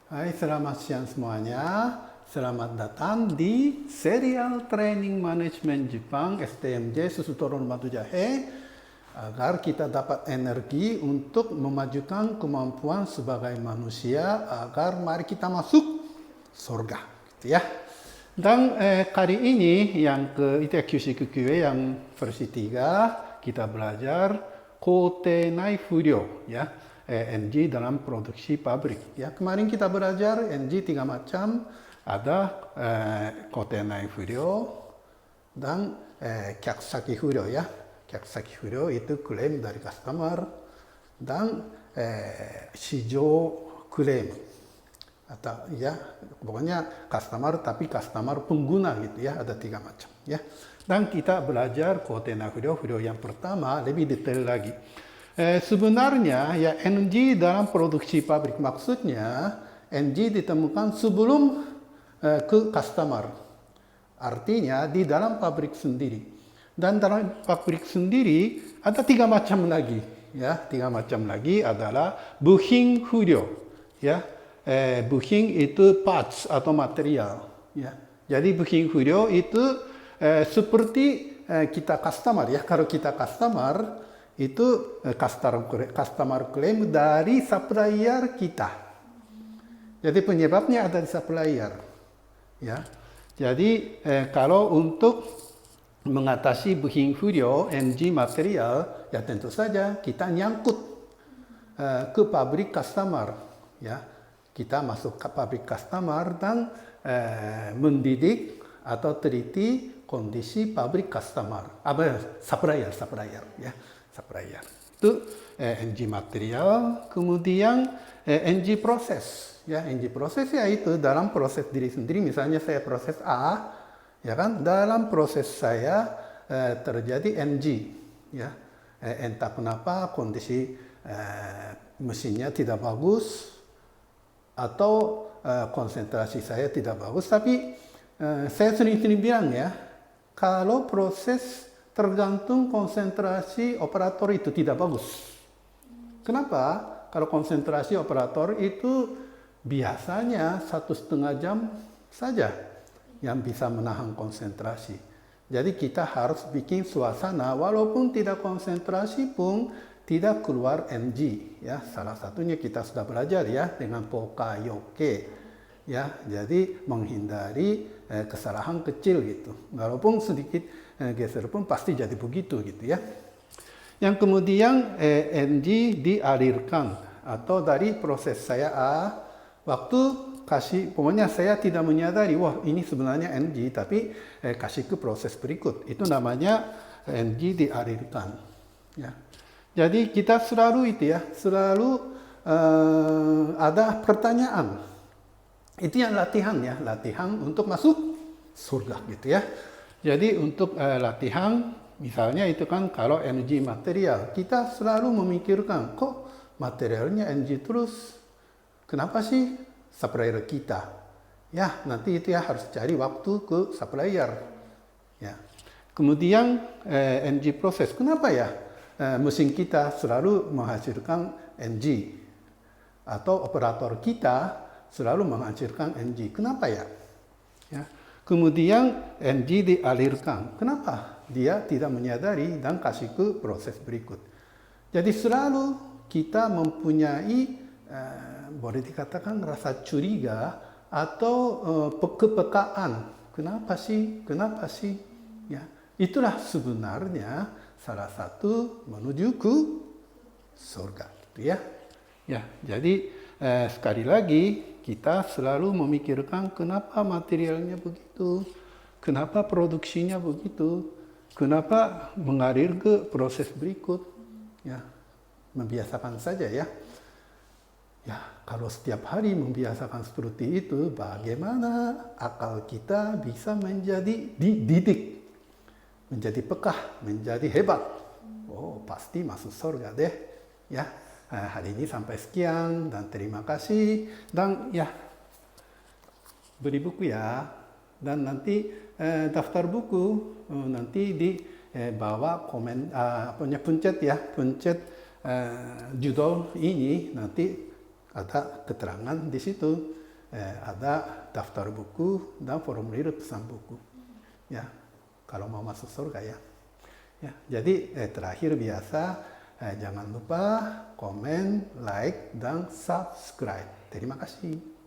Hai, selamat siang semuanya. Selamat datang di Serial Training Management Jepang STMJ Susu Turun Batu Jahe agar kita dapat energi untuk memajukan kemampuan sebagai manusia agar mari kita masuk surga, gitu ya. Dan kali ini yang itu ya QCQQA yang versi 3 kita belajar Kotenai Furyo ya. NG dalam produksi pabrik. Ya, kemarin kita belajar NG 3 macam, ada Kotenai Furyo dan Kyakusaki Furyo ya. Kyakusaki Furyo itu klaim dari customer dan Shijou klaim atau ya pokoknya customer tapi customer pengguna gitu ya, ada 3 macam ya. Dan kita belajar Kotenai Furyo yang pertama lebih detail lagi. Sebenarnya ya NG dalam produksi pabrik maksudnya NG ditemukan sebelum ke customer. Artinya di dalam pabrik sendiri. Dan dalam pabrik sendiri ada 3 macam lagi. Ya, 3 macam lagi adalah buhin furyo. Ya, buhin itu parts atau material. Ya, jadi buhin furyo itu seperti kita customer ya. Kalau kita customer itu customer claim dari supplier kita. Jadi penyebabnya ada di supplier. Ya. Jadi kalau untuk mengatasi buhin furyo NG material, ya tentu saja kita nyangkut ke pabrik customer. Ya. Kita masuk ke pabrik customer dan mendidik atau teliti kondisi pabrik customer. Supplier ya. Supplier. Itu NG material, kemudian NG proses. Ya, NG proses ya itu dalam proses diri sendiri. Misalnya saya proses A, ya kan? Dalam proses saya terjadi NG, ya. Entah kenapa kondisi mesinnya tidak bagus atau konsentrasi saya tidak bagus. Tapi saya sering-sering bilang ya, kalau proses tergantung konsentrasi operator itu tidak bagus. Kenapa? Kalau konsentrasi operator itu biasanya 1,5 jam saja yang bisa menahan konsentrasi. Jadi kita harus bikin suasana walaupun tidak konsentrasi pun tidak keluar NG. Ya, salah satunya kita sudah belajar ya dengan Pokayoke. Ya, jadi menghindari kesalahan kecil gitu. Walaupun sedikit geser pun pasti jadi begitu gitu ya. Yang kemudian NG dialirkan atau dari proses saya A, waktu kasih, pokoknya saya tidak menyadari, wah ini sebenarnya NG, tapi kasih ke proses berikut. Itu namanya NG dialirkan. Ya. Jadi kita selalu itu ya, selalu ada pertanyaan. Itu yang latihan ya, latihan untuk masuk surga gitu ya. Jadi untuk latihan, misalnya itu kan kalau energi material, kita selalu memikirkan, kok materialnya energi terus, kenapa sih supplier kita? Ya, nanti itu ya harus cari waktu ke supplier. Ya. Kemudian energi proses, kenapa ya mesin kita selalu menghasilkan energi? Atau operator kita selalu menghasilkan NG. Kenapa ya? Ya. Kemudian NG dialirkan. Kenapa? Dia tidak menyadari dan kasih ke proses berikut. Jadi selalu kita mempunyai boleh dikatakan rasa curiga atau kepekaan. Kenapa sih? Kenapa sih? Ya. Itulah sebenarnya salah satu menuju ke surga. Gitu ya. Ya, jadi sekali lagi kita selalu memikirkan kenapa materialnya begitu, kenapa produksinya begitu, kenapa mengalir ke proses berikut. Ya, membiasakan saja ya. Ya, kalau setiap hari membiasakan seperti itu, bagaimana akal kita bisa menjadi dididik, menjadi pekah, menjadi hebat. Oh, pasti masuk surga deh. Ya. Hari ini sampai sekian dan terima kasih dan ya beli buku ya dan nanti daftar buku nanti di bawah pencet judul ini nanti ada keterangan di situ. Ada daftar buku dan formulir pesan buku. Ya, kalau mau masuk surga ya. Ya, jadi terakhir biasa jangan lupa komen, like, dan subscribe. Terima kasih.